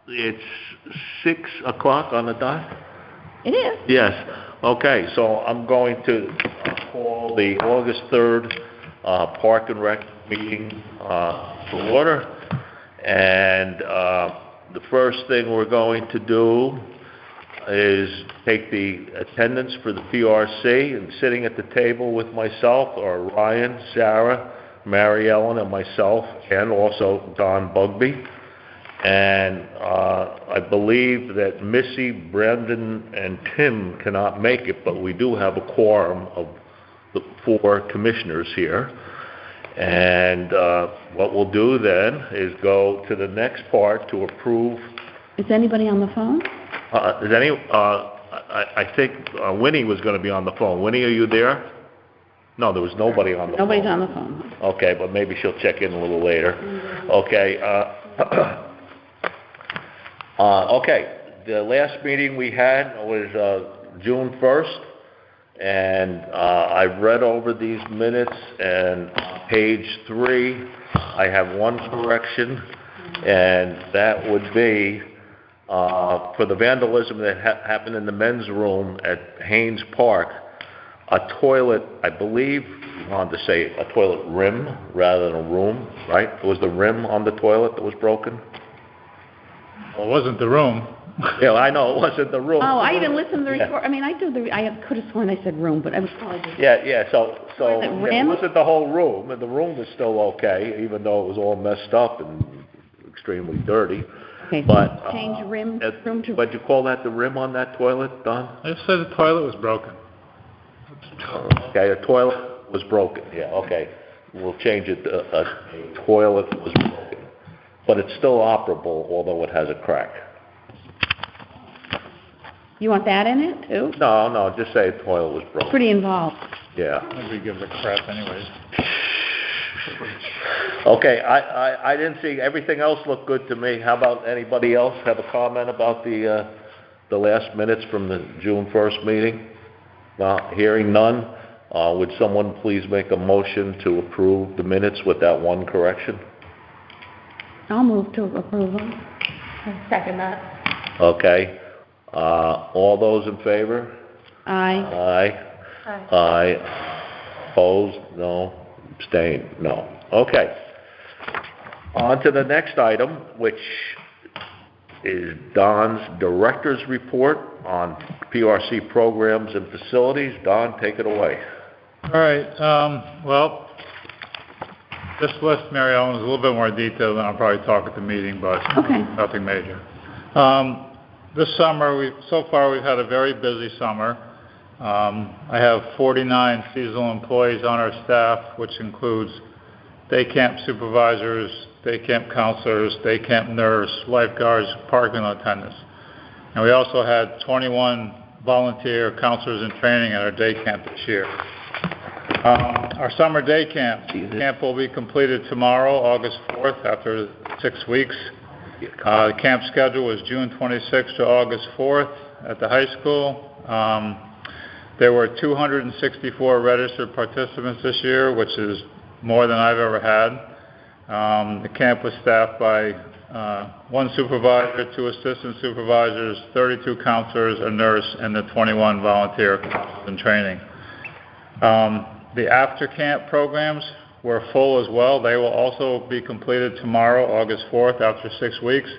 It's 6 o'clock on the dot? It is. Yes. Okay, so I'm going to call the August 3rd Park and Rec meeting to order. And the first thing we're going to do is take the attendance for the PRC, and sitting at the table with myself are Ryan, Sarah, Mary Ellen, and myself, and also Don Bugby. And I believe that Missy, Brendan, and Tim cannot make it, but we do have a quorum of the 4 commissioners here. And what we'll do then is go to the next part to approve. Is anybody on the phone? I think Winnie was going to be on the phone. Winnie, are you there? No, there was nobody on the phone. Nobody's on the phone. Okay, but maybe she'll check in a little later. Okay. Okay, the last meeting we had was June 1st, and I've read over these minutes, and on page 3, I have one correction, and that would be for the vandalism that happened in the men's room at Haynes Park, a toilet, I believe you wanted to say a toilet rim rather than a room, right? It was the rim on the toilet that was broken? Well, it wasn't the room. Yeah, I know, it wasn't the room. Oh, I didn't listen to the record. Yeah. I mean, I could have sworn I said room, but I was probably just... Yeah, so Rim? it wasn't the whole room, and the room was still okay, even though it was all messed up and extremely dirty. Okay, But, so change room to... What'd you call that, the rim on that toilet, Don? I just said the toilet was broken. Okay, a toilet was broken, yeah, okay. We'll change it to a toilet was broken. But it's still operable, although it has a crack. You want that in it, too? No, just say a toilet was broken. Pretty involved. Yeah. Nobody gives a crap anyways. Okay, I didn't see, everything else looked good to me. How about anybody else have a comment about the last minutes from the June 1st meeting? Hearing none, would someone please make a motion to approve the minutes with that one correction? I'll move to approve them. I'll second that. Okay, all those in favor? Aye. Aye. Opposed? No. Abstained? No. Okay. On to the next item, which is Don's Director's Report on PRC programs and facilities. Don, take it away. All right, well, this list, Mary Ellen, is a little bit more detailed than I'll probably talk at the meeting, but Okay. nothing major. This summer, so far we've had a very busy summer. I have 49 seasonal employees on our staff, which includes day camp supervisors, day camp counselors, day camp nurse, lifeguards, parking attendants. And we also had 21 volunteer counselors in training at our day camp this year. Our summer day camp will be completed tomorrow, August 4th, after 6 weeks. The camp schedule is June 26th to August 4th at the high school. There were 264 registered participants this year, which is more than I've ever had. The camp was staffed by 1 supervisor, 2 assistant supervisors, 32 counselors, a nurse, and the 21 volunteer counselors in training. The after-camp programs were full as well. They will also be completed tomorrow, August 4th, after 6 weeks.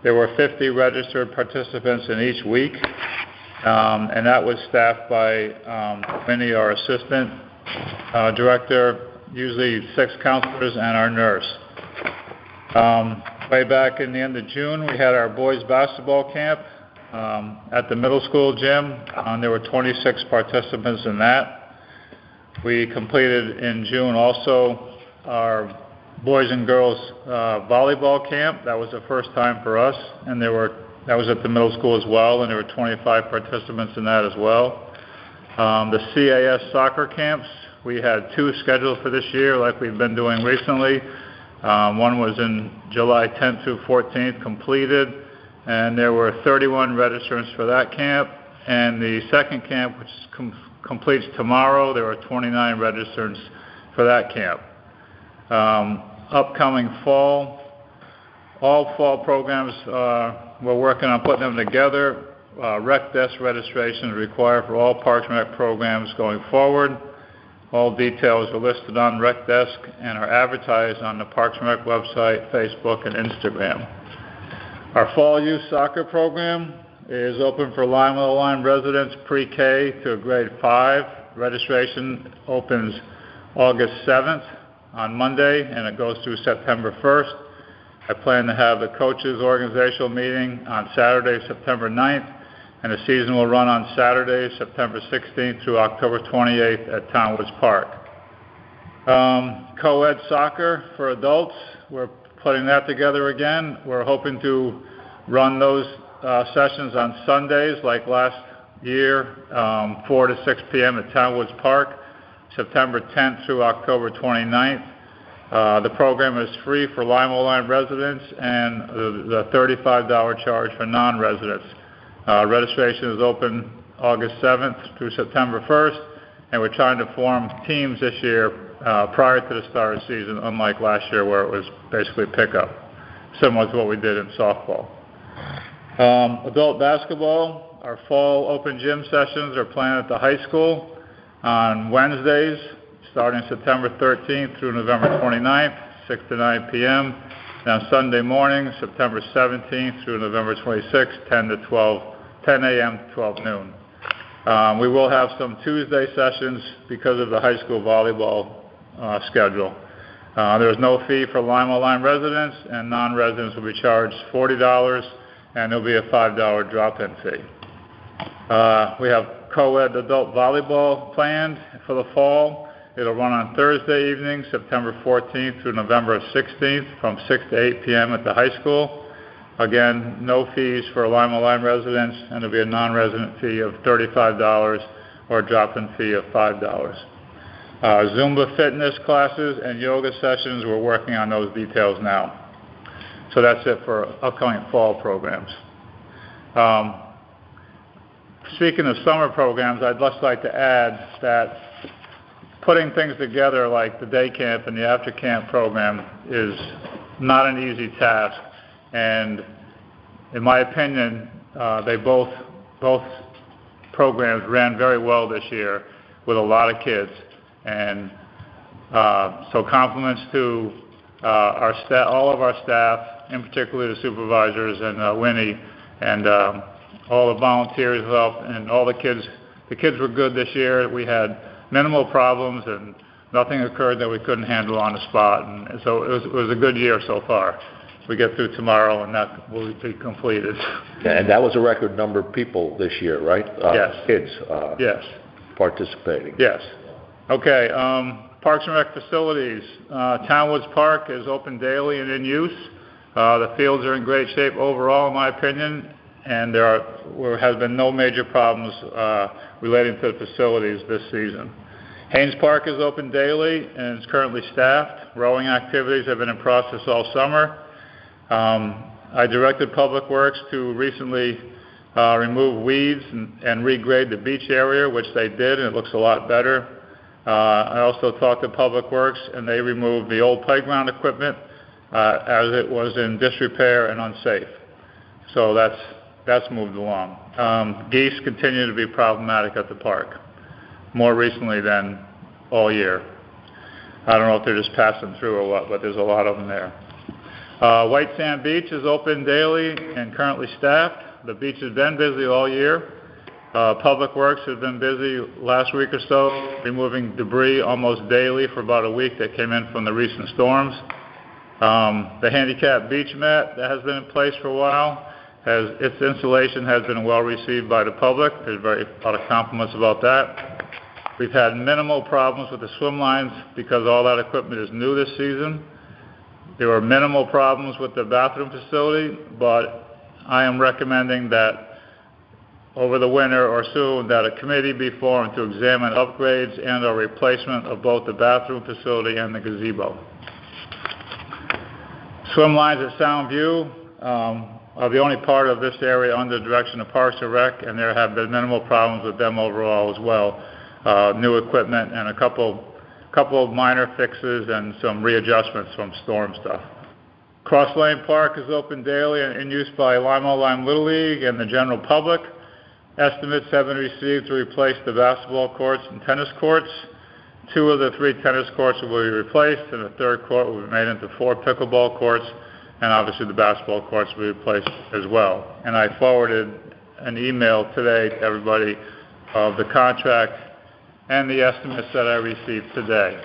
There were 50 registered participants in each week, and that was staffed by Winnie, our assistant director, usually 6 counselors, and our nurse. Way back in the end of June, we had our boys basketball camp at the middle school gym. There were 26 participants in that. We completed in June also our boys and girls volleyball camp. That was the first time for us, and that was at the middle school as well, and there were 25 participants in that as well. The CAS soccer camps, we had 2 scheduled for this year like we've been doing recently. One was in July 10th through 14th completed, and there were 31 registrants for that camp. And the second camp, which completes tomorrow, there were 29 registrants for that camp. Upcoming fall, All fall programs, we're working on putting them together. Rec desk registration is required for all Parks and Rec programs going forward. All details are listed on Rec Desk and are advertised on the Parks and Rec website, Facebook, and Instagram. Our fall youth soccer program is open for Lime Willow Line residents pre-K to grade 5. Registration opens August 7th on Monday, and it goes through September 1st. I plan to have the coaches' organizational meeting on Saturday, September 9th, and the season will run on Saturday, September 16th through October 28th at Townwoods Park. Co-ed soccer for adults, we're putting that together again. We're hoping to run those sessions on Sundays like last year, 4 to 6 p.m. at Townwoods Park, September 10th through October 29th. The program is free for Lime Willow Line residents and the $35 charge for non-residents. Registration is open August 7th through September 1st, and we're trying to form teams this year prior to the start of the season, unlike last year where it was basically pickup, similar to what we did in softball. Adult basketball, our fall open gym sessions are planned at the high school on Wednesdays, starting September 13th through November 29th, 6 to 9 p.m., and on Sunday morning, September 17th through November 26th, 10 a.m. to 12 noon. We will have some Tuesday sessions because of the high school volleyball schedule. There is no fee for Lime Willow Line residents, and non-residents will be charged $40, and there will be a $5 drop-in fee. We have co-ed adult volleyball planned for the fall. It'll run on Thursday evening, September 14th through November 16th from 6 to 8 p.m. at the high school. Again, no fees for Lime Willow Line residents, and there'll be a non-resident fee of $35 or a drop-in fee of $5. Zumba fitness classes and yoga sessions, we're working on those details now. So that's it for upcoming fall programs. Speaking of summer programs, I'd just like to add that putting things together like the day camp and the after camp program is not an easy task. And in my opinion, both programs ran very well this year with a lot of kids. And so compliments to our staff, all of our staff, in particular the supervisors and Winnie, and all the volunteers who helped, and all the kids. The kids were good this year. We had minimal problems, and nothing occurred that we couldn't handle on the spot. And so it was a good year so far. We get through tomorrow, and that will be completed. And that was a record number of people this year, right? Yes. Kids Yes. participating. Yes. Okay. Parks and Rec facilities. Townwoods Park is open daily and in use. The fields are in great shape overall, in my opinion, and there has been no major problems relating to the facilities this season. Haynes Park is open daily and is currently staffed. Rowing activities have been in process all summer. I directed Public Works to recently remove weeds and regrade the beach area, which they did, and it looks a lot better. I also talked to Public Works, and they removed the old playground equipment as it was in disrepair and unsafe. So that's moved along. Geese continue to be problematic at the park, more recently than all year. I don't know if they're just passing through or what, but there's a lot of them there. White Sand Beach is open daily and currently staffed. The beach has been busy all year. Public Works has been busy last week or so, removing debris almost daily for about a week that came in from the recent storms. The handicap beach mat that has been in place for a while, its installation has been well received by the public. There's a lot of compliments about that. We've had minimal problems with the swim lines because all that equipment is new this season. There were minimal problems with the bathroom facility, but I am recommending that over the winter or soon that a committee be formed to examine upgrades and or replacement of both the bathroom facility and the gazebo. Swim lines at Sound View are the only part of this area under the direction of Parks and Rec, and there have been minimal problems with them overall as well. New equipment and a couple of minor fixes and some readjustments from storm stuff. Cross Lane Park is open daily and in use by Lima Lime Little League and the general public. Estimates have been received to replace the basketball courts and tennis courts. 2 of the 3 tennis courts will be replaced, and the 3rd court will be made into 4 pickleball courts, and obviously the basketball courts will be replaced as well. And I forwarded an email today to everybody of the contract and the estimates that I received today.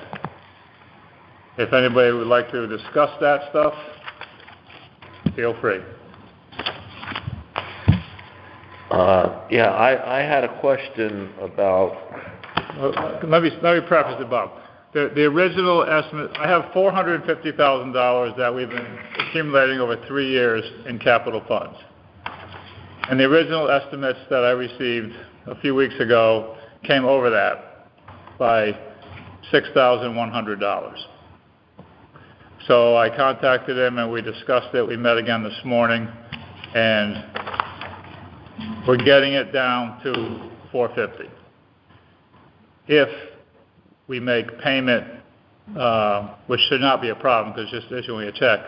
If anybody would like to discuss that stuff, feel free. Yeah, I had a question about, Let me preface it, Bob. The original estimate, I have $450,000 that we've been accumulating over 3 years in capital funds. And the original estimates that I received a few weeks ago came over that by $6,100. So I contacted him and we discussed it. We met again this morning, and we're getting it down to $450. If we make payment, which should not be a problem because just issuing a check,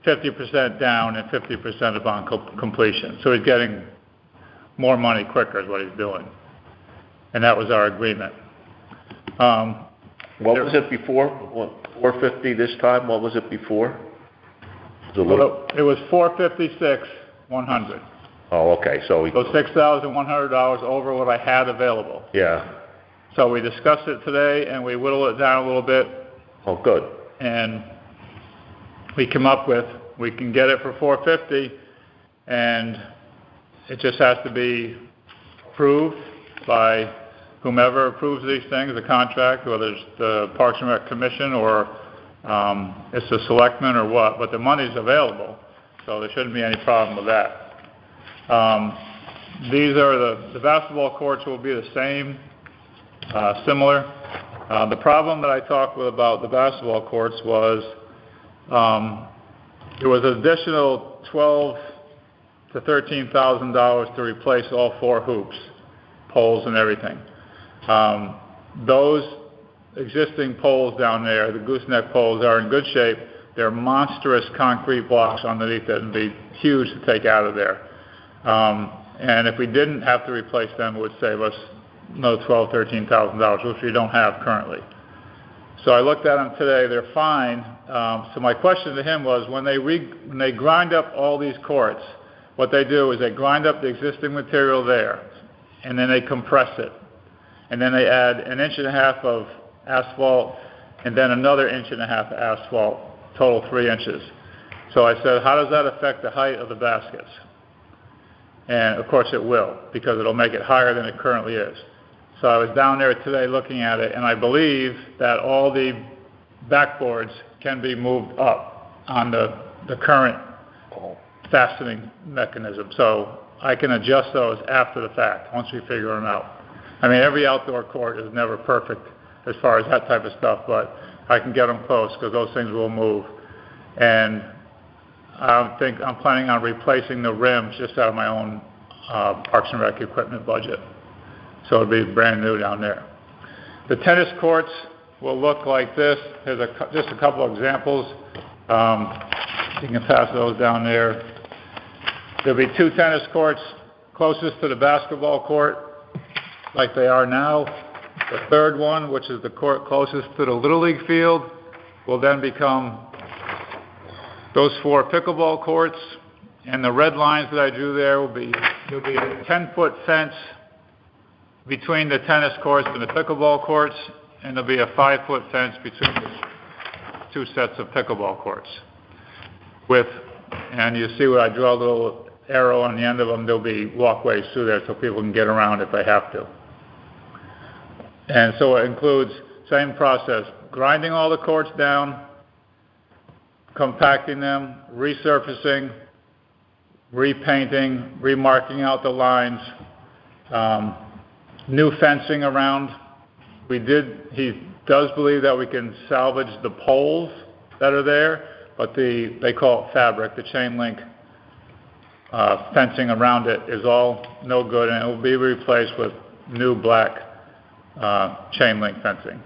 50% down and 50% upon completion. So he's getting more money quicker is what he's doing. And that was our agreement. what was it before? 450 this time? What was it before? It was a little... It was $456,100. Oh, okay, so we... So $6,100 over what I had available. Yeah. So we discussed it today, and we whittled it down a little bit, Oh, good. and we come up with, we can get it for $450, and it just has to be approved by whomever approves these things, the contract, whether it's the Parks and Rec Commission or it's the selectmen or what, but the money's available, so there shouldn't be any problem with that. These are the basketball courts will be the same, similar. The problem that I talked with about the basketball courts was there was an additional $12,000 to $13,000 to replace all 4 hoops, poles and everything. Those existing poles down there, the gooseneck poles, are in good shape. They're monstrous concrete blocks underneath it and be huge to take out of there. And if we didn't have to replace them, it would save us another $12,000, $13,000, which we don't have currently. So I looked at them today. They're fine. So my question to him was, when they grind up all these courts, what they do is they grind up the existing material there, and then they compress it. And then they add 1.5 inches of asphalt, and then another 1.5 inches of asphalt, total 3 inches. So I said, how does that affect the height of the baskets? And of course it will, because it'll make it higher than it currently is. So I was down there today looking at it, and I believe that all the backboards can be moved up on the current fastening mechanism. So I can adjust those after the fact, once we figure them out. I mean, every outdoor court is never perfect as far as that type of stuff, but I can get them close because those things will move. And I'm planning on replacing the rims just out of my own Parks and Rec equipment budget. So it'll be brand new down there. The tennis courts will look like this. Here's just a couple of examples. You can pass those down there. There'll be 2 tennis courts closest to the basketball court, like they are now. The 3rd one, which is the court closest to the Little League field, will then become those 4 pickleball courts. And the red lines that I drew there there'll be a 10-foot fence between the tennis courts and the pickleball courts, and there'll be a 5-foot fence between the 2 sets of pickleball courts. And you see where I draw a little arrow on the end of them, there'll be walkways through there so people can get around if they have to. And so it includes, same process, grinding all the courts down, compacting them, resurfacing, repainting, remarking out the lines, new fencing around. He does believe that we can salvage the poles that are there, but they call it fabric, the chain link fencing around it is all no good, and it will be replaced with new black chain link fencing.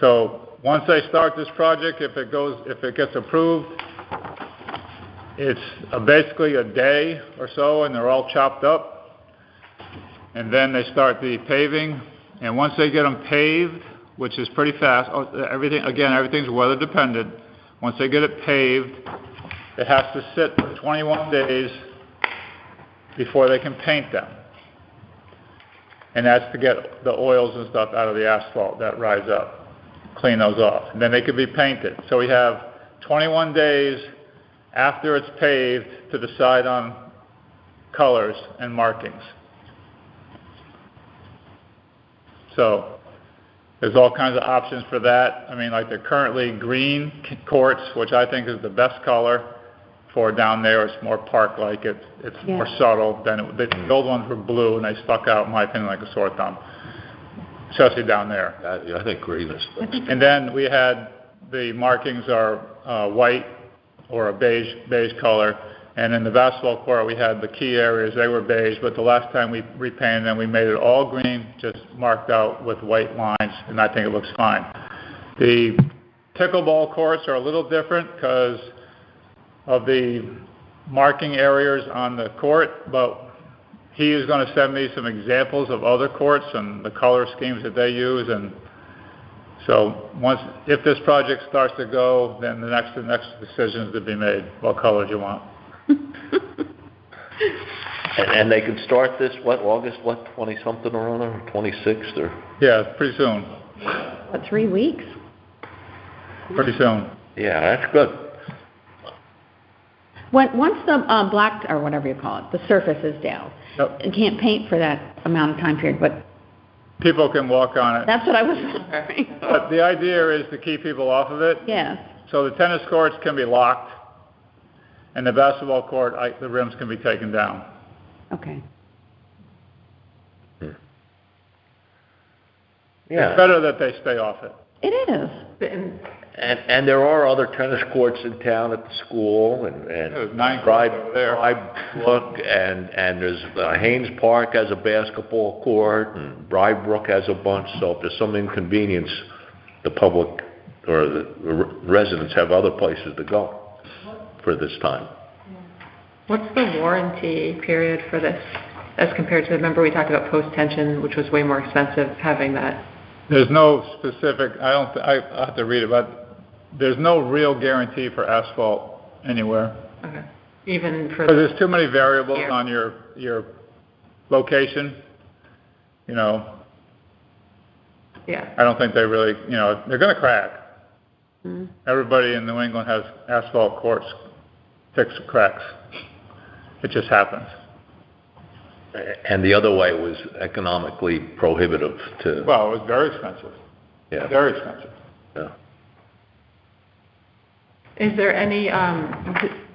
So once they start this project, if it gets approved, it's basically a day or so, and they're all chopped up. And then they start the paving, and once they get them paved, which is pretty fast, everything's weather dependent. Once they get it paved, it has to sit for 21 days before they can paint them. And that's to get the oils and stuff out of the asphalt that rise up, clean those off. And then they can be painted. So we have 21 days after it's paved to decide on colors and markings. So there's all kinds of options for that. I mean, like they're currently green quartz, which I think is the best color for down there. It's more park-like. It's more subtle than the old ones were blue, and they stuck out, in my opinion, like a sore thumb, especially down there. I think green is best. And then we had the markings are white or a beige color. And in the basketball court, we had the key areas. They were beige, but the last time we repainted them, we made it all green, just marked out with white lines, and I think it looks fine. The pickleball courts are a little different because of the marking areas on the court, but he is going to send me some examples of other courts and the color schemes that they use. And so if this project starts to go, then the next decision is to be made. What colors you want? And they can start this, August, 20-something or 26th, or? Yeah, pretty soon. 3 weeks? Pretty soon. Yeah, that's good. Once the black, or whatever you call it, the surface is down, you can't paint for that amount of time period, but people can walk on it. that's what I was wondering. But the idea is to keep people off of it. Yes. So the tennis courts can be locked, and the basketball court, the rims can be taken down. Okay. Yeah. It's better that they stay off it. It is. And there are other tennis courts in town at the school, and There's 9 courts over there. Brybrook, and there's Haynes Park has a basketball court, and Brybrook has a bunch. So if there's some inconvenience, the public or the residents have other places to go for this time. What's the warranty period for this as compared to, remember we talked about post-tension, which was way more expensive, having that? There's no specific, I have to read it, but there's no real guarantee for asphalt anywhere. Okay. Even for... Because there's too many variables on your location, you know. Yeah. I don't think they really, they're going to crack. Mm-hmm. Everybody in New England has asphalt courts fix cracks. It just happens. And the other way was economically prohibitive to... Well, it was very expensive. Yeah. Very expensive. Yeah. Is there any,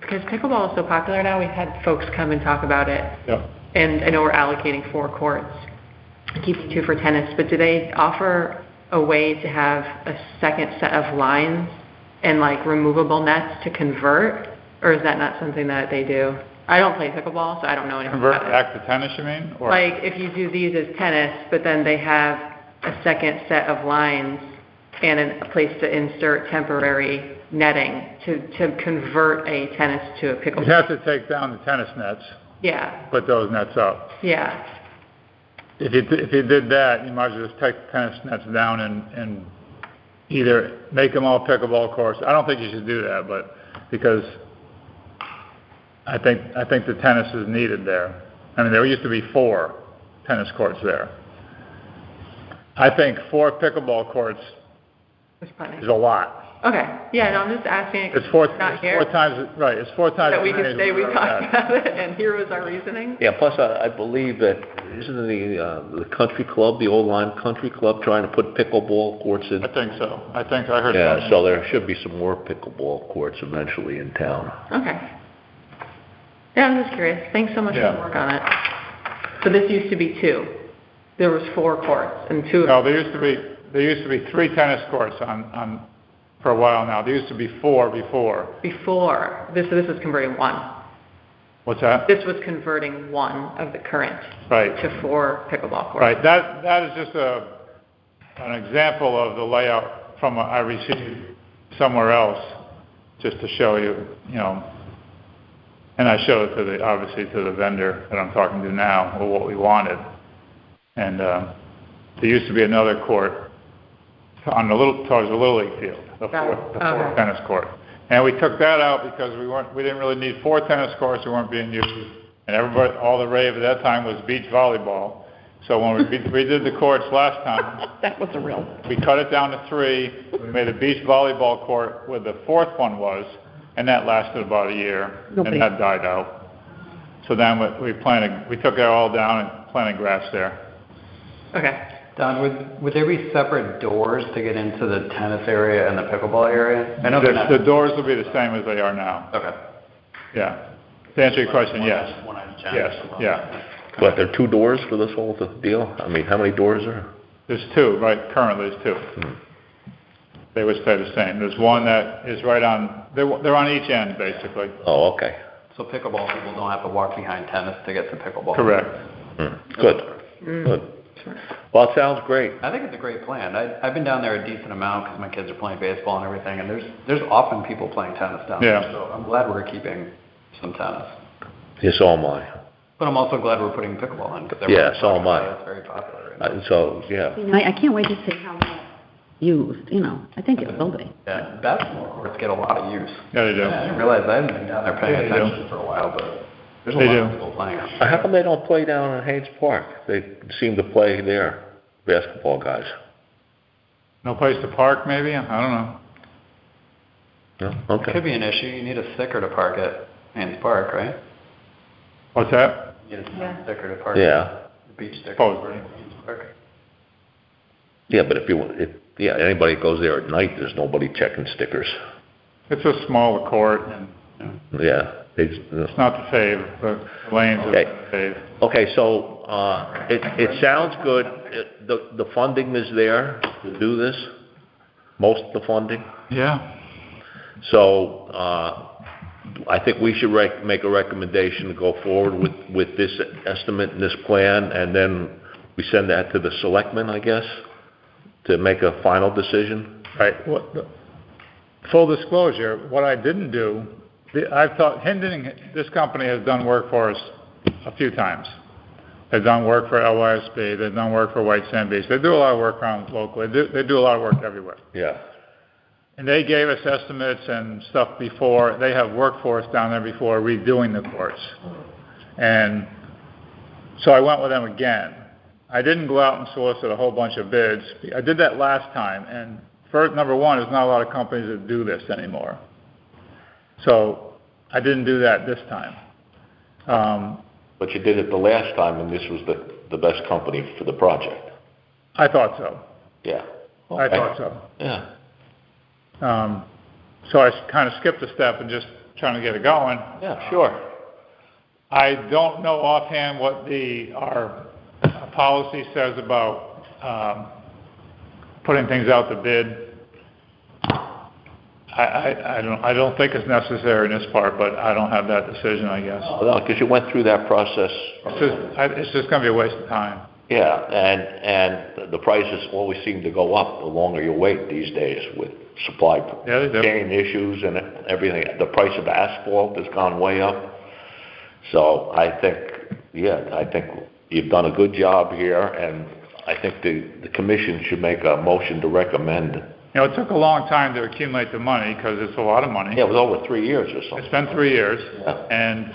because pickleball is so popular now, we've had folks come and talk about it. Yeah. And I know we're allocating 4 courts, keeping 2 for tennis, but do they offer a way to have a second set of lines and like removable nets to convert? Or is that not something that they do? I don't play pickleball, so I don't know anything Convert about it. back to tennis, you mean? Or Like if you do these as tennis, but then they have a second set of lines and a place to insert temporary netting to convert a tennis to a pickleball. you'd have to take down the tennis nets, Yeah, put those nets up. yeah. If you did that, you might as well just take the tennis nets down and either make them all pickleball courts. I don't think you should do that, but because I think the tennis is needed there. I mean, there used to be 4 tennis courts there. I think 4 pickleball courts There's plenty. is a lot. Okay, yeah, no, I'm just asking. It's 4 Not here. times, right, it's 4 times. That we as many could as say we ever talked had. about it, and here was our reasoning. Yeah, plus I believe that, isn't the country club, the Old Lyme Country Club, trying to put pickleball courts in? I think so. I heard Yeah, that. so there should be some more pickleball courts eventually in town. Okay. Yeah, I'm just curious. Thanks so much for Yeah. the work on it. So this used to be 2. There was 4 courts, and 2 of No, there used to be 3 tennis courts on for a while now. There used to be 4 before. before. This is converting 1. What's that? This was converting 1 of the current Right. to 4 pickleball courts. Right. That is just an example of the layout I received somewhere else, just to show you, you know, and I showed it to obviously to the vendor that I'm talking to now, or what we wanted. And, there used to be another court towards the Little League field, the fourth tennis court. And we took that out because we didn't really need 4 tennis courts that weren't being used. And everybody, all the rave at that time was beach volleyball. So when we redid the courts last time, That was a real. we cut it down to 3. We made a beach volleyball court where the 4th one was, and that lasted about a year, and that died out. So then we took it all down and planted grass there. Okay. Don, would there be separate doors to get into the tennis area and the pickleball area? I know The doors will be the same as they are now. Okay. Yeah. To answer your question, yes. One on each end. Yes, yeah. But there are 2 doors for this whole deal? I mean, how many doors are? There's 2, right, currently there's 2. They would stay the same. There's one that is right on, they're on each end, basically. Oh, okay. So pickleball people don't have to walk behind tennis to get to pickleball. Correct. Good, good. Well, it sounds great. I think it's a great plan. I've been down there a decent amount because my kids are playing baseball and everything, and there's often people playing tennis down there. So I'm glad we're keeping some tennis. Yes, so am I. But I'm also glad we're putting pickleball in because Yeah, so am I. It's very popular right now. So, yeah. You know, I can't wait to see how that's used, you know. I think it will be. Yeah, basketball courts get a lot of use. Yeah, they do. I didn't realize I hadn't been down there paying Yeah, they attention for a while, but there's a They lot do. of people playing out How come they don't play down in Haynes Park? They seem to play there, basketball guys. No place to park, maybe? I don't know. No? It Okay. could be an issue. You need a sticker to park at Haynes Park, right? What's that? You need a sticker to park. Yeah. The beach sticker. Supposedly. at Haynes Park. Yeah, but anybody that goes there at night, there's nobody checking stickers. It's a smaller court, and Yeah. it's not the fave. The lanes are Okay. the fave. Okay, so, it sounds good. The funding is there to do this, most of the funding. Yeah. So, I think we should make a recommendation to go forward with this estimate and this plan, and then we send that to the selectmen, I guess, to make a final decision. Right. Full disclosure, what I didn't do, I've thought, this company has done work for us a few times. They've done work for LYSB, they've done work for White Sand Beach. They do a lot of work around locally. They do a lot of work everywhere. Yeah. And they gave us estimates and stuff before. They have worked for us down there before redoing the courts. And so I went with them again. I didn't go out and solicit a whole bunch of bids. I did that last time, and number one, there's not a lot of companies that do this anymore. So I didn't do that this time. But you did it the last time, and this was the best company for the project. I thought so. Yeah. I Okay. thought so. Yeah. So I kind of skipped a step and just trying to get it going. Yeah, sure. I don't know offhand what our policy says about putting things out to bid. I don't think it's necessary in this part, but I don't have that decision, I guess. Well, because you went through that process. It's just going to be a waste of time. Yeah, and the prices always seem to go up the longer you wait these days with supply Yeah, they do. chain issues and everything. The price of asphalt has gone way up. So I think you've done a good job here, and I think the commission should make a motion to recommend. You know, it took a long time to accumulate the money because it's a lot of money. Yeah, it was over 3 years or It's something. been 3 years, Yeah. and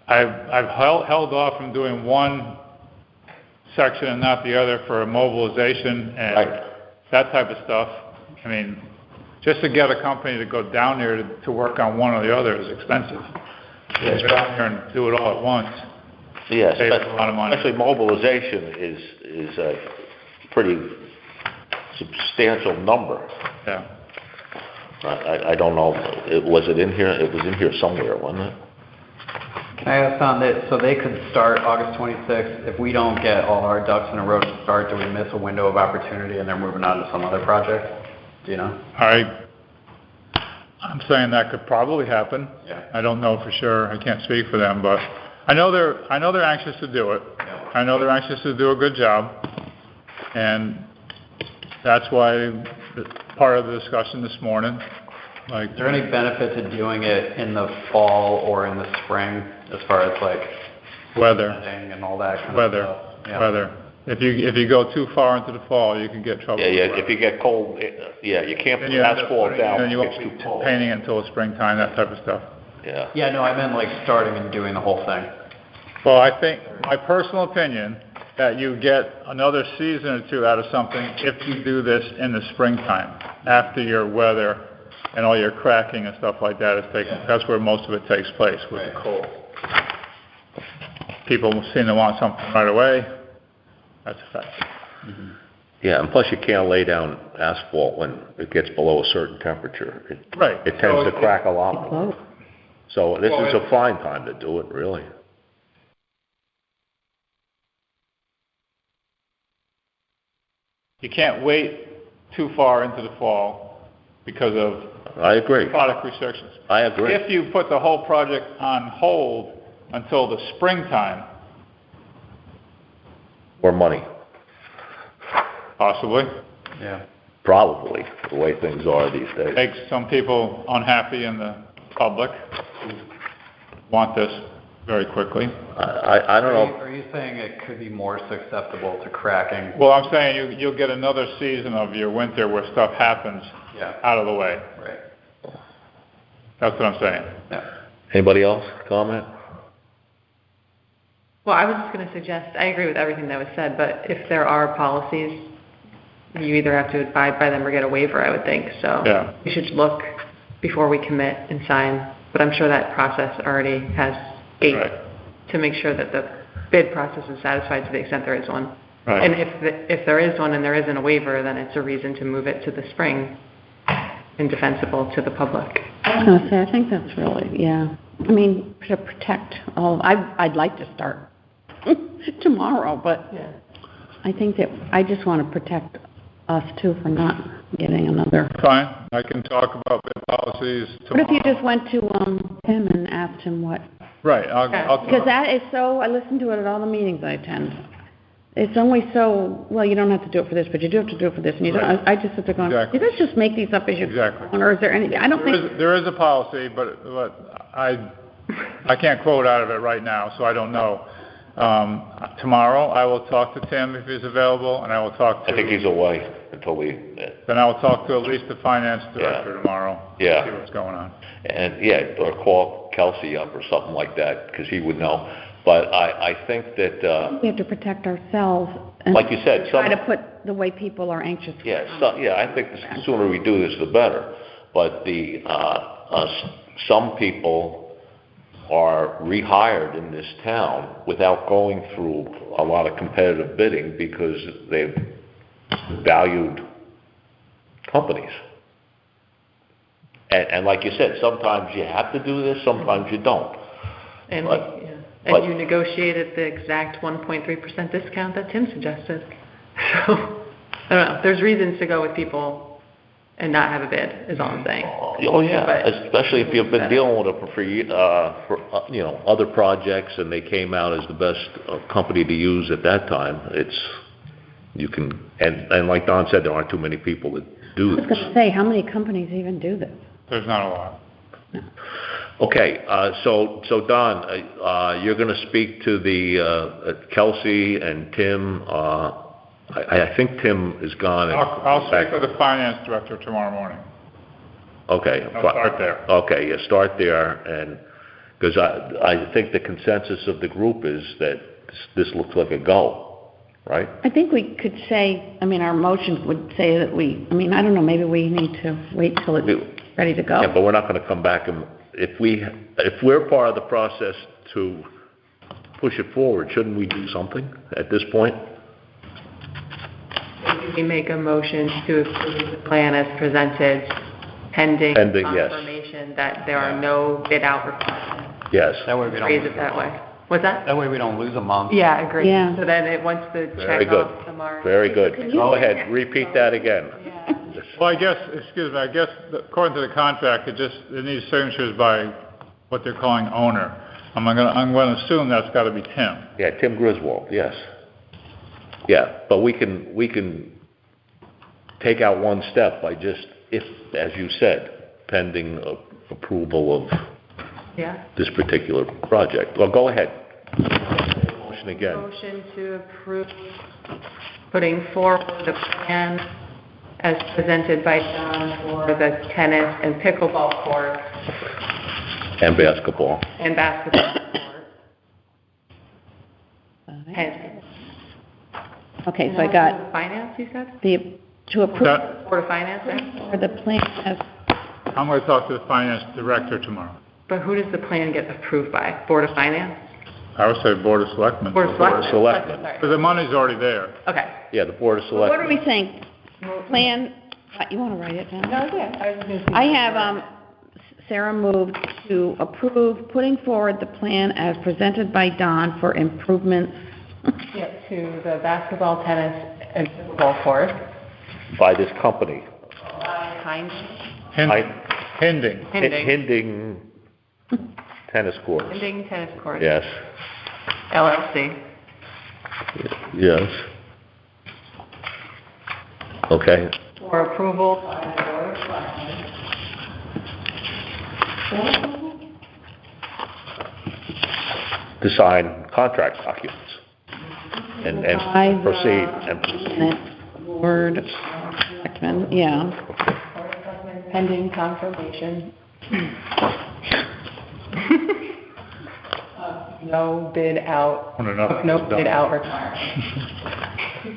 I've held off from doing one section and not the other for mobilization and Right. that type of stuff. I mean, just to get a company to go down there to work on one or the other is expensive. Yes. Go down there and do it all at once. Yes, Saves a lot of money. especially mobilization is a pretty substantial number. Yeah. I don't know, was it in here? It was in here somewhere, wasn't it? Can I ask on that, so they could start August 26th, if we don't get all our ducks in a row to start, do we miss a window of opportunity and they're moving on to some other project? Do you know? I'm saying that could probably happen. Yeah. I don't know for sure. I can't speak for them, but I know they're anxious to do it. Yeah. I know they're anxious to do a good job. And That's why, part of the discussion this morning, like, Is there any benefit to doing it in the fall or in the spring, as far as like weather, planting and all that kind of weather, stuff? Yeah. weather. If you go too far into the fall, you can get trouble. Yeah, with yeah, weather. if you get cold, yeah, you can't Then put you end up asphalt putting- down then you if won't it's be too cold. painting it until springtime, that type of stuff. Yeah. Yeah, no, I meant like starting and doing the whole thing. Well, I think, my personal opinion, that you get another season or two out of something if you do this in the springtime, after your weather and all your cracking and stuff like that is taken. Yeah. That's where most of it takes place, with the Right. cold. People seem to want something right away. That's a fact. Yeah, and plus you can't lay down asphalt when it gets below a certain temperature. Right. It tends So to crack a lot more. Close. So this Well, is a fine time to do it, really. You can't wait too far into the fall because of I agree. product restrictions. I agree. If you put the whole project on hold until the springtime, Or money, possibly, Yeah. probably, the way things are these days. makes some people unhappy in the public who want this very quickly. I don't know. Are you saying it could be more susceptible to cracking? Well, I'm saying you'll get another season of your winter where stuff happens Yeah, out of the way. right. That's what I'm saying. Yeah. Anybody else comment? Well, I was just going to suggest, I agree with everything that was said, but if there are policies, you either have to abide by them or get a waiver, I would think. So Yeah. we should look before we commit and sign. But I'm sure that process already has gates Right. to make sure that the bid process is satisfied to the extent there is one. Right. And if there is one and there isn't a waiver, then it's a reason to move it to the spring, indefensible to the public. I was gonna say, I think that's really, yeah. I mean, to protect all, I'd like to start tomorrow, but Yeah. I think that, I just wanna protect us too for not getting another. Fine, I can talk about bid policies What if you tomorrow. just went to, him and asked him what, Right, I'll because that is so, I listen to it at all the meetings I attend. It's always so, well, you don't have to do it for this, but you do have to do it for this, and you don't, Right. I just sit there going, Exactly. you guys just make these up as you go Exactly. on, or is there anything, I don't think, There is a policy, but I can't quote out of it right now, so I don't know. Tomorrow, I will talk to Tim if he's available, and I will talk I think to, he's away until we, then I will talk to at least the finance director tomorrow. Yeah. See what's going on. and, yeah, or call Kelsey up or something like that, because he would know. But I think that, we have to protect ourselves and like you said, try some, to put the way people are anxious. yeah, I think the sooner we do this, the better. But some people are rehired in this town without going through a lot of competitive bidding because they've valued companies. And like you said, sometimes you have to do this, sometimes you don't. And, But- yeah. but- And you negotiated the exact 1.3% discount that Tim suggested. So, I don't know, there's reasons to go with people and not have a bid, is all I'm saying. Oh, yeah, But- especially if you've been dealing with it for other projects and they came out as the best company to use at that time, you can, and like Don said, there aren't too many people that do I was this. gonna say, how many companies even do this? There's not a lot. Okay, so Don, you're gonna speak to the Kelsey and Tim, I think Tim is gone. and- I'll speak with the finance director tomorrow morning. Okay. I'll start there. Okay, yeah, start there, and, because I think the consensus of the group is that this looks like a go, right? I think we could say, I mean, our motion would say that I mean, I don't know, maybe we need to wait till it's ready to Yeah, go. but we're not gonna come back and, if we're part of the process to push it forward, shouldn't we do something at this point? We make a motion to approve the plan as presented, pending Pending, yes. confirmation that there are no bid out requirements. Yes. That way we don't. Phrase lose it a that month. way. What's that? That way we don't lose a month. Yeah, agreed. Yeah. So then once the Very check good. off tomorrow. Very good. Can you- Go ahead, repeat that again. Well, I guess according to the contract, it needs signatures by what they're calling owner. I'm gonna assume that's gotta be Tim. Yeah, Tim Griswold, yes. Yeah, but we can take out one step by just, if, as you said, pending approval of Yeah. this particular project. Well, go ahead. Motion again. Motion to approve putting forward the plan as presented by John for the tennis and pickleball court And basketball. and basketball court. And- Okay, so I got Finance, you said? to approve That- Board of Finance then? for the plan as, I'm going to talk to the finance director tomorrow. But who does the plan get approved by? Board of Finance? I would say Board of Selectmen. Board of Board of Selectmen? Selectmen. Sorry. Because the money's already there. Okay. Yeah, the Board of what are Selectmen. we saying? Plan, you want to write it down? No, yeah, I was just gonna see. I have, Sarah moved to approve putting forward the plan as presented by Don for improvements. Yep, to the basketball, tennis, and pickleball court. By this company. Kind, Hinding. Hinding Tennis Courts. Ending Tennis Court. Yes, LLC. yes. Okay, For approval by the Board of Selectmen. to sign contract documents. And By the proceed, and Board of Selectmen, yeah. Pending confirmation. No bid out, When enough no is done. bid out required.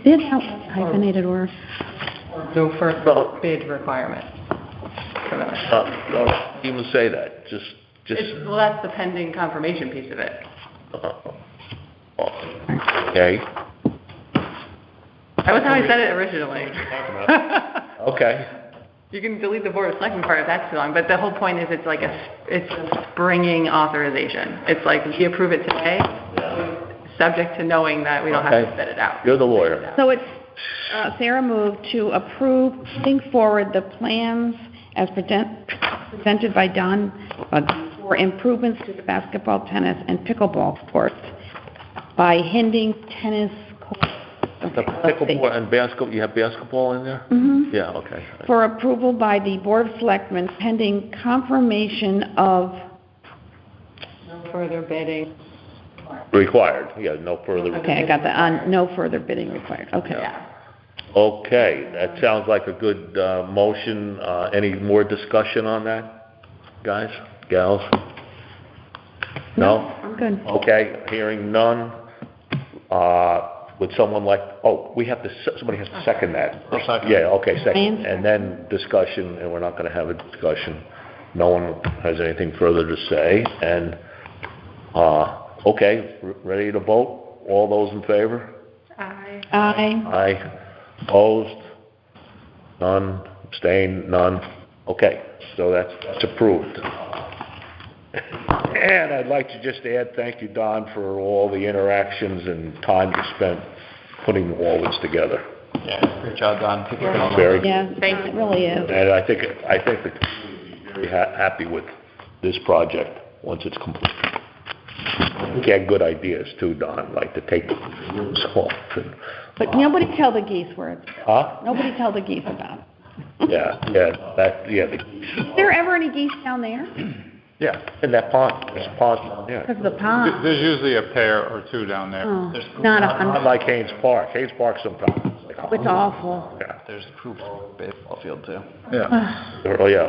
Bid out hyphenated word. No further bid requirement. don't even say that, just, Well, that's the pending confirmation piece of it. okay, That was how I said it originally. okay. You can delete the Board of Selectmen part if that's too long, but the whole point is it's like it's a springing authorization. It's like we approve it today, subject to knowing that we don't have to Okay. set it out. You're the lawyer. So it's, Sarah moved to approve putting forward the plans as presented by Don for improvements to the basketball, tennis, and pickleball courts by Hinding Tennis Court. The Okay, let's see. pickleball and basketball, you have basketball in there? Mhm. Yeah, okay. For approval by the Board of Selectmen pending confirmation of, No further bidding. Required, yeah, no further. okay, I got that, no further bidding required, okay. Yeah. Okay, that sounds like a good, motion. Any more discussion on that, guys, gals? No? I'm good. Okay, hearing none. Would someone like, we have to, somebody has to second that. I'll second. Yeah, okay, second, Ryan? and then discussion, and we're not gonna have a discussion. No one has anything further to say, and, okay, ready to vote? All those in favor? Aye. Aye. Aye. Opposed? None. Abstained? None. Okay, so that's approved. And I'd like to just add, thank you, Don, for all the interactions and time you spent putting all this together. Yeah, great job, Don. People are gonna- Very, Yeah, Thank it really is. and I think the community will be very happy with this project once it's complete. We had good ideas too, Don, like to take the rooms off and, But nobody tell the geese where it's, huh? nobody tell the geese about it. Yeah, the Is there ever any geese down there? yeah, in that pond, there's a pond down there. Because of the pond. There's usually a pair or two down there. Oh, There's not Not 100. like Haynes Park. Haynes Park sometimes, it's like, It's awful. yeah. There's the Crew baseball field too. Yeah.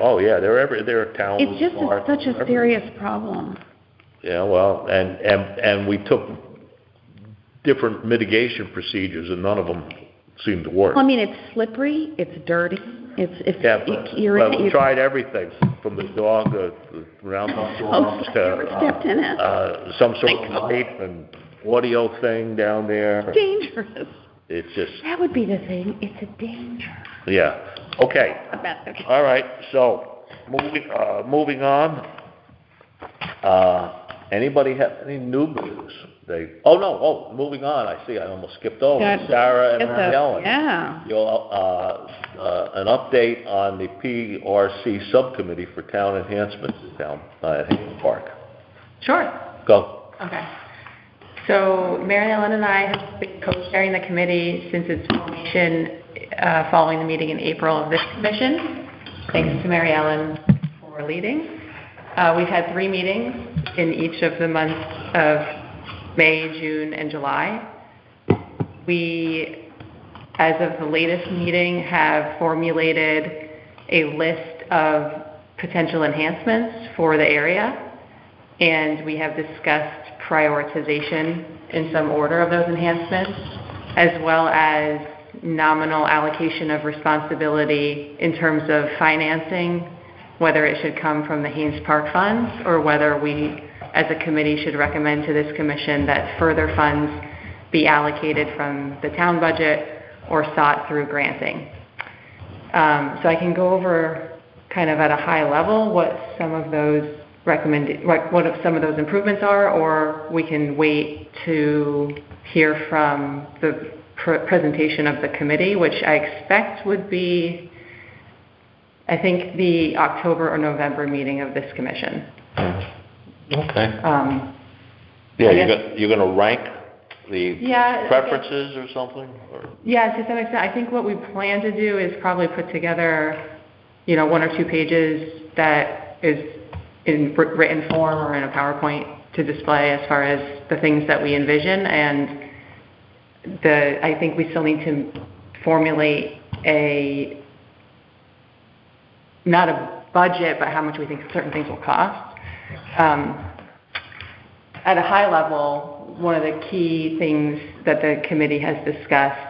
Oh, yeah, there are towns. It's just parks, such a everywhere. serious problem. Yeah, well, and we took different mitigation procedures, and none of them seemed to work. Well, I mean, it's slippery, it's dirty, Yeah, you're well, in it, we you... tried everything, from the dog, the round Oh, dogs I never stepped in it. some sort of light and audio thing down there. Dangerous. It's just, That would be the thing, it's a danger. yeah. Okay, Okay. all right, so, moving on. Anybody have any new business? Moving on, I see, I almost skipped over. Got- Sarah and Get the- Mary Ellen. Yeah. An update on the PRC subcommittee for town enhancements down at Haynes Park. Sure. Go. Okay. So Mary Ellen and I have been co-chairing the committee since its formation following the meeting in April of this commission. Thanks to Mary Ellen for leading. We've had 3 meetings in each of the months of May, June, and July. We, as of the latest meeting, have formulated a list of potential enhancements for the area, and we have discussed prioritization in some order of those enhancements, as well as nominal allocation of responsibility in terms of financing, whether it should come from the Haynes Park funds or whether we, as a committee, should recommend to this commission that further funds be allocated from the town budget or sought through granting. So I can go over kind of at a high level what some of those what some of those improvements are, or we can wait to hear from the presentation of the committee, which I expect would be, I think, the October or November meeting of this commission. Okay. Yeah, you're gonna rank the Yeah, preferences or something? Or? Yeah, to some extent. I think what we plan to do is probably put together, 1 or 2 pages that is in written form or in a PowerPoint to display as far as the things that we envision. And I think we still need to formulate not a budget, but how much we think certain things will cost. At a high level, one of the key things that the committee has discussed,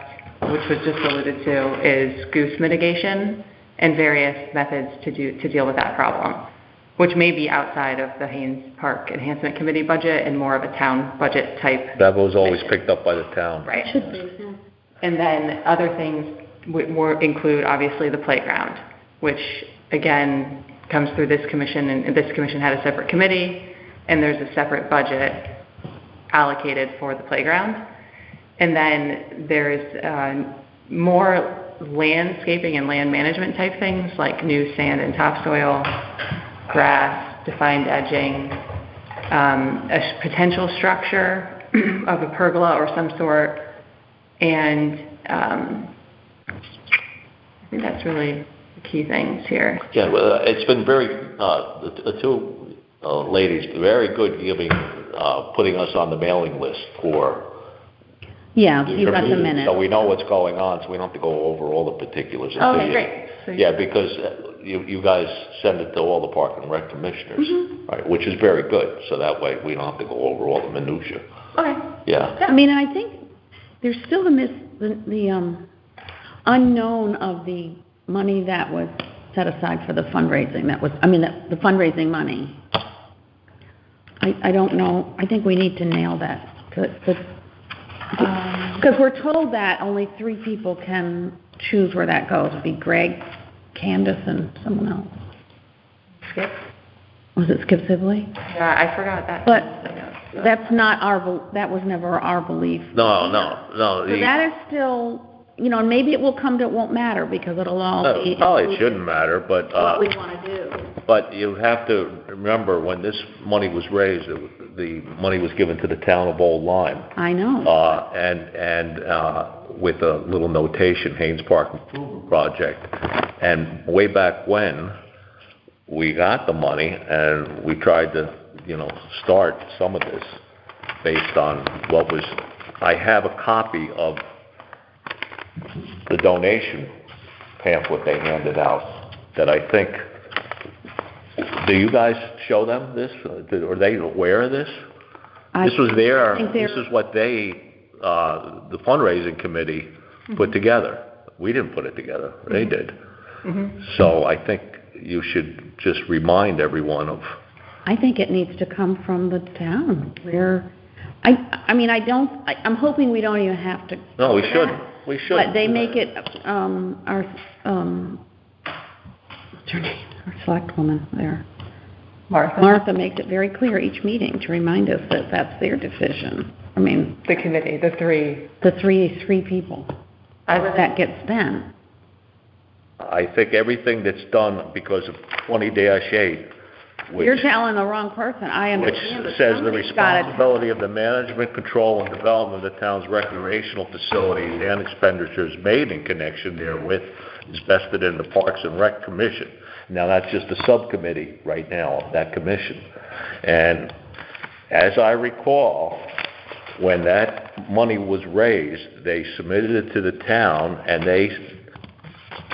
which was just alluded to, is goose mitigation and various methods to deal with that problem, which may be outside of the Haynes Park Enhancement Committee budget and more of a town budget type. That was always picked up by the town. Right. Should be. And then other things include, obviously, the playground, which, again, comes through this commission, and this commission had a separate committee, and there's a separate budget allocated for the playground. And then there's more landscaping and land management type things, like new sand and topsoil, grass, defined edging, a potential structure of a pergola or some sort, and I think that's really the key things here. Yeah, well, it's been very, the 2 ladies, very good putting us on the mailing list for... Yeah, you've got the minutes. So we know what's going on, so we don't have to go over all the particulars. Okay, great. So yeah, because you guys send it to all the Park and Rec commissioners, right, which is very good, so that way we don't have to go over all the minutia. Okay. Yeah. I mean, I think there's still the unknown of the money that was set aside for the fundraising. The fundraising money. I don't know. I think we need to nail that. Because we're told that only 3 people can choose where that goes. It'd be Greg, Candace, and someone else. Skip? Was it Skip Sibley? Yeah, I forgot that. But that's not that was never our belief. No. So that is still, maybe it will come to, it won't matter because it'll all be... Probably it shouldn't matter, but... what we want to do. But you have to remember, when this money was raised, the money was given to the town of Old Lyme. I know. And with a little notation, Haynes Park Improvement Project. And way back when, we got the money, and we tried to, start some of this based on what was... I have a copy of the donation pamphlet they handed out that I think... Do you guys show them this? Are they aware of this? This is what they, the fundraising committee, put together. We didn't put it together. They did. So I think you should just remind everyone of... I think it needs to come from the town. I'm hoping we don't even have to... No, we shouldn't. We shouldn't. But they make it, what's her name? Our select woman there. Martha makes it very clear each meeting to remind us that that's their decision. The committee, the 3. The three people. That gets spent. I think everything that's done because of 20-8 You're telling the wrong person, I which understand. but says the somebody's gotta- responsibility of the management, control, and development of the town's recreational facilities and expenditures made in connection therewith is vested in the Parks and Rec Commission. Now, that's just a subcommittee right now of that commission. And as I recall, when that money was raised, they submitted it to the town, and they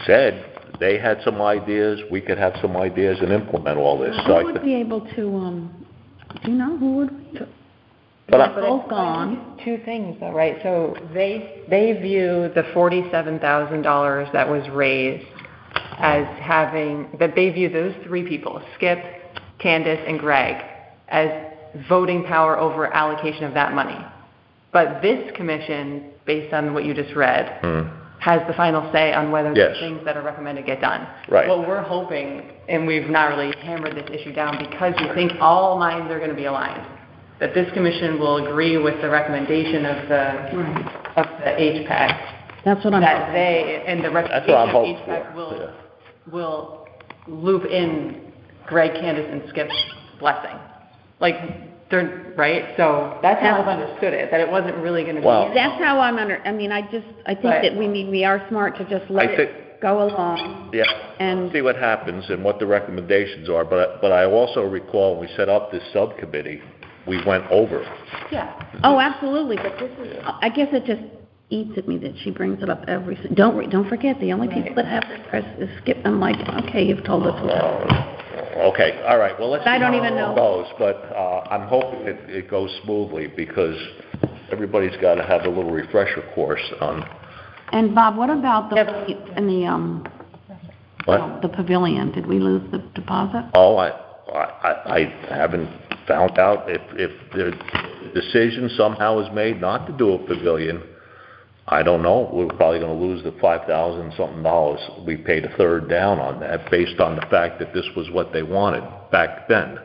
said they had some ideas, we could have some ideas and implement all this. So Who would be able to, do you know who would? But I- They're both gone. Two things though, right? So they view the $47,000 that was raised as that they view those three people, Skip, Candace, and Greg, as voting power over allocation of that money. But this commission, based on what you just read, has the final say on whether Yes. the things that are recommended get done. Right. What we're hoping, and we've not really hammered this issue down because we think all minds are going to be aligned, that this commission will agree with the recommendation of the HPAC, That's what I'm, that they, and the That's what I'm recommendation hoping of HPAC for, will loop in Greg, Candace, and Skip's blessing. Like, they're, right? So that's how I've understood it, that it wasn't really going to be. Well- that's how I'm I mean, I think Right. that we are smart to just let I think- it go along. Yeah, And- see what happens and what the recommendations are, but I also recall when we set up this subcommittee, we went over. Yeah. Oh, absolutely, but this is, I guess it just eats at me that she brings it up don't forget, the only people that have this press is Skip. I'm like, okay, you've told us what. Okay, all right, well, let's see I don't how even it know. goes, but I'm hoping it goes smoothly, because everybody's got to have a little refresher course on, And Bob, what about Yeah, what? the pavilion? Did we lose the deposit? Oh, I haven't found out if the decision somehow is made not to do a pavilion. I don't know, we're probably gonna lose the $5,000-something. We paid a third down on that, based on the fact that this was what they wanted back then.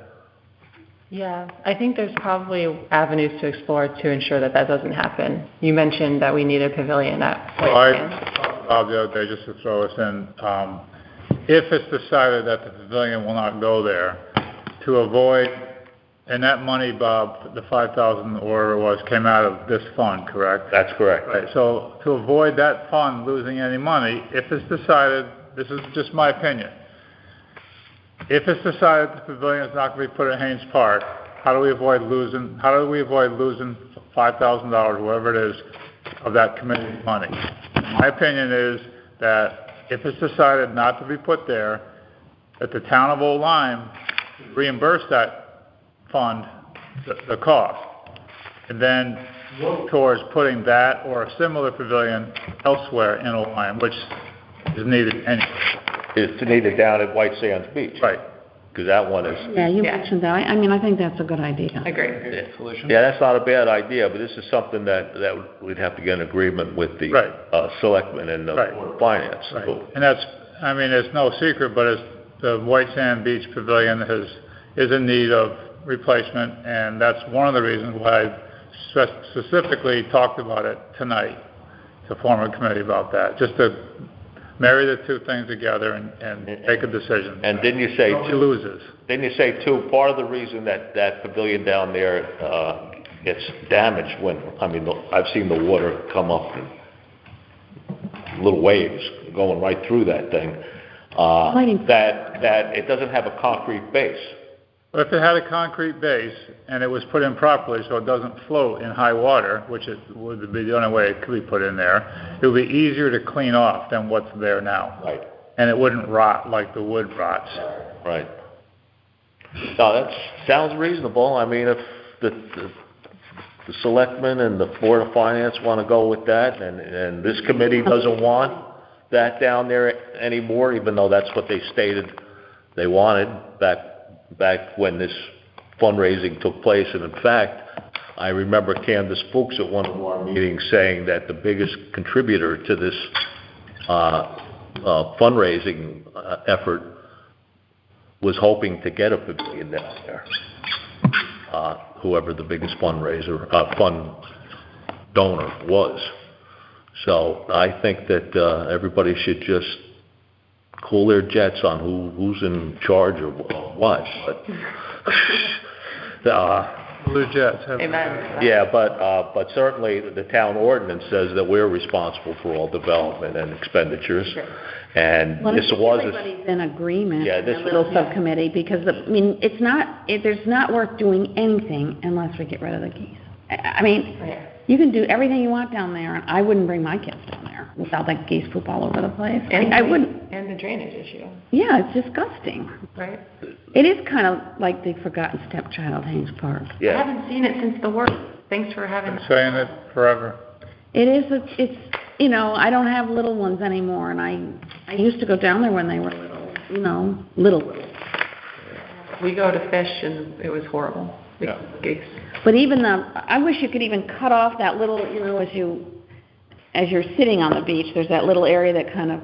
Yeah, I think there's probably avenues to explore to ensure that that doesn't happen. You mentioned that we need a pavilion at Well, I White Sands. talked to Bob the other day, just to throw us in, if it's decided that the pavilion will not go there, to avoid, and that money, Bob, the 5,000 or whatever it was, came out of this fund, correct? That's correct. Right, so to avoid that fund losing any money, if it's decided, this is just my opinion, if it's decided the pavilion is not going to be put at Haynes Park, how do we avoid losing $5,000, whatever it is, of that committee's money? My opinion is that if it's decided not to be put there, that the town of Old Lyme reimburse that fund, the cost, and then work towards putting that or a similar pavilion elsewhere in Old Lyme, which is needed anyway. It's needed down at White Sands Beach. Right. Because that one is, Yeah, you Yeah. mentioned that. I mean, I think that's a good idea. Agreed. Solution? yeah, that's not a bad idea, but this is something that we'd have to get an agreement with the Right. selectmen and the Right. Board of Finance. Right, and that's, I mean, it's no secret, but it's, the White Sand Beach Pavilion is in need of replacement, and that's one of the reasons why I specifically talked about it tonight, to form a committee about that, just to marry the two things together and make a decision. And didn't you say Nobody too, loses. part of the reason that pavilion down there gets damaged I've seen the water come up in little waves going right through that thing, that it doesn't have a concrete base. But if it had a concrete base and it was put in properly so it doesn't float in high water, which it would be the only way it could be put in there, it would be easier to clean off than what's there now. Right. And it wouldn't rot like the wood rots. Right. No, that sounds reasonable. I mean, if the selectmen and the Board of Finance want to go with that, and this committee doesn't want that down there anymore, even though that's what they stated they wanted back when this fundraising took place. And in fact, I remember Candace Fuchs at one of our meetings saying that the biggest contributor to this fundraising effort was hoping to get a pavilion down there, whoever the biggest fund donor was. So I think that everybody should just cool their jets on who's in charge of what, but, Blue Jets have. Amen. yeah, but certainly the town ordinance says that we're responsible for all development and expenditures. And Well, this was, everybody's in agreement Yeah, in this a little subcommittee, because, I mean, there's not worth doing anything unless we get rid of the geese. I mean, Right. you can do everything you want down there, and I wouldn't bring my kids down there without that geese poop all over the place. I wouldn't. And the drainage issue, Yeah, it's disgusting. right? It is kind of like the forgotten stepchild, Haynes Park. I yeah, haven't seen it since the war. Thanks for having. Been saying it forever. It is, it's, you know, I don't have little ones anymore, and I used to go down there when they were little, you know, little. We go to fish and it was horrible. Yeah. Geese. But even I wish you could even cut off that little, you know, as you're sitting on the beach, there's that little area that kind of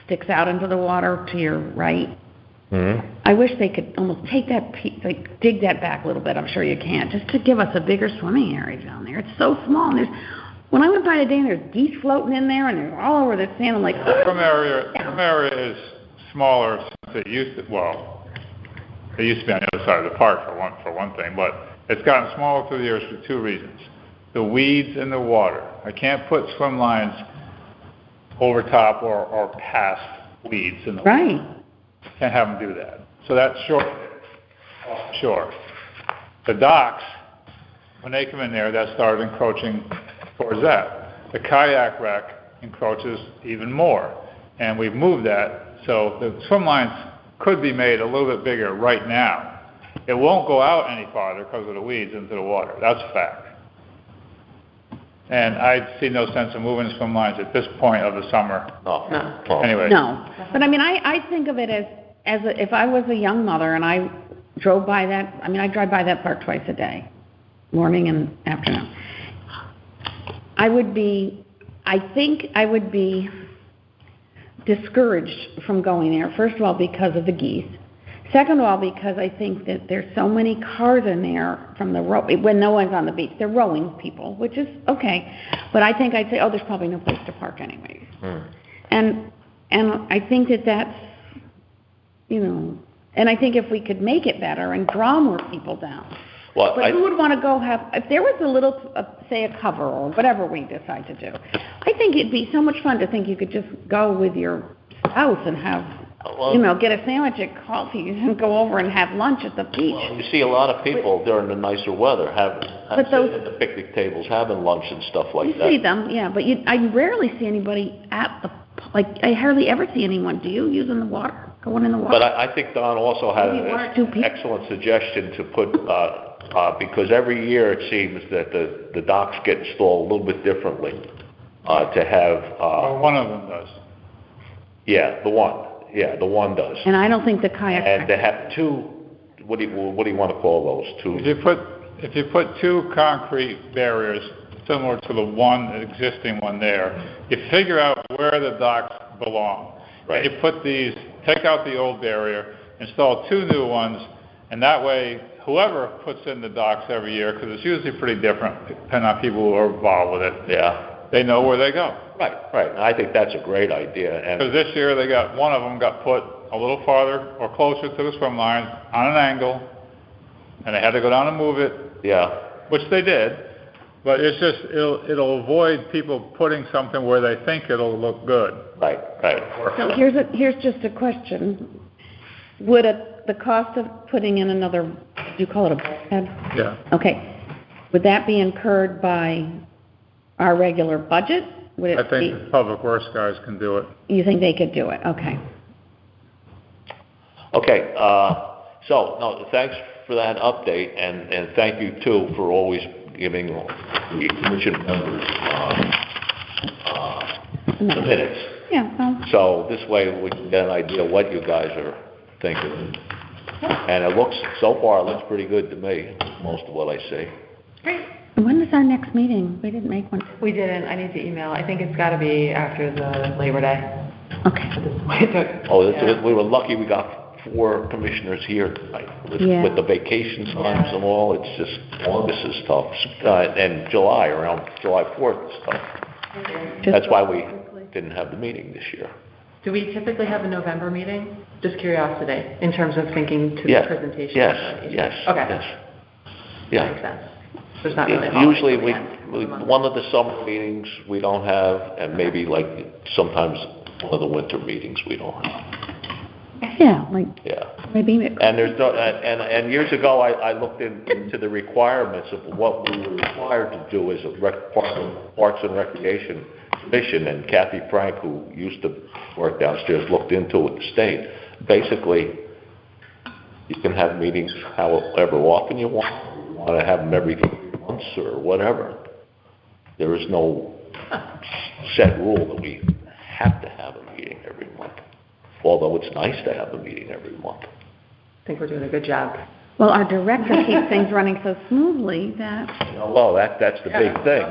sticks out into the water to your right. mhm. I wish they could almost take that like dig that back a little bit. I'm sure you can't, just to give us a bigger swimming area down there. It's so small. And when I went by today, and there's geese floating in there, and they're all over the sand. I'm like, Some area is smaller since it used to, well, it used to be on the other side of the park for one thing, but it's gotten smaller through the years for two reasons. The weeds in the water. I can't put swim lines over top or past weeds in the water. right. Can't have them do that. So that's shore. The docks, when they come in there, that started encroaching towards that. The kayak wreck encroaches even more, and we've moved that, so the swim lines could be made a little bit bigger right now. It won't go out any farther because of the weeds into the water. That's a fact. And I see no sense in moving swim lines at this point of the summer. No. No. Anyway. No, but I mean, I think of it if I was a young mother and I drove by that. I mean, I drive by that park twice a day, morning and afternoon. I think I would be discouraged from going there. First of all, because of the geese. Second of all, because I think that there's so many cars in there from the when no one's on the beach. They're rowing people, which is okay. But I think I'd say, oh, there's probably no place to park anyways. And I think that's, you know, and I think if we could make it better and draw more people down. Well, But who would want to go if there was a little, say, a cover or whatever we decide to do, I think it'd be so much fun to think you could just go with your spouse and have, you know, get a sandwich at coffee and go over and have lunch at the beach. You see a lot of people during the nicer weather But those- sitting at the picnic tables, having lunch and stuff like You that. see them, yeah, but I rarely see anybody I hardly ever see anyone, do you, using the water, going in the water? But I think Don also had Maybe one or two an people. excellent suggestion to put, because every year it seems that the docks get installed a little bit differently, to have, Well, one of them does. the one does. And I don't think the kayak. And to have two, what do you want to call those, two? If you put two concrete barriers similar to the existing one there, you figure out where the docks belong. Right. You take out the old barrier, install two new ones, and that way, whoever puts in the docks every year, because it's usually pretty different depending on people who are involved with it, Yeah, they know where they go. right. And I think that's a great idea, Because and, this year, one of them got put a little farther or closer to the swim line on an angle, and they had to go down and move it, yeah, which they did, but it's just, it'll avoid people putting something where they think it'll look good. right. So here's just a question. Would the cost of putting in another, do you call it a bulkhead? Yeah. Okay. Would that be incurred by our regular budget? Would I it think the public works guys can do it. You think they could do it? Okay. Okay, no, thanks for that update, and thank you too for always giving the commission members, the minutes. Yeah, well, So this way we can get an idea of what you guys are thinking. And so far, it looks pretty good to me, most of what I see. when is our next meeting? We didn't make one. We didn't. I need to email. I think it's got to be after the Labor Day. Okay. We were lucky we got 4 commissioners here tonight. Yeah. With the vacation times and all, it's just, August is tough. And July, around July 4th is tough. That's why we didn't have the meeting this year. Do we typically have a November meeting? Just curiosity, in terms of thinking to the Yeah. presentation. Yes, of the- yes, Okay. yes. Makes Yeah. sense. There's not really a holiday Usually, till the end of the month. one of the summer meetings we don't have, and maybe like sometimes one of the winter meetings we don't have, Yeah, like, yeah. maybe, And there's no, and years ago, I looked into the requirements of what we were required to do as a Parks and Recreation Commission, and Kathy Frank, who used to work downstairs, looked into it with the state. Basically, you can have meetings however often you want. You want to have them every 3 months or whatever. There is no set rule that we have to have a meeting every month, although it's nice to have a meeting every month. I think we're doing a good job. well, our director keeps things running so smoothly that, Well, that's the big thing.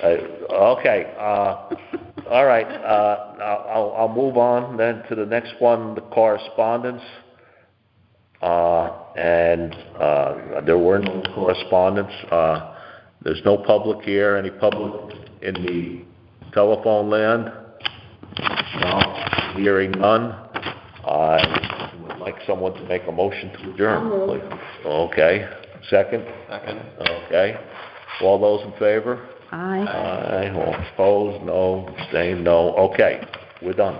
Okay, all right, I'll move on then to the next one, the correspondence. And there were no correspondence. There's no public here. Any public in the telephone land? No, hearing none. I would like someone to make a motion to adjourn, please. Okay, second? Second. Okay. All those in favor? I... Aye. All opposed? No. Abstained? No. Okay, we're done.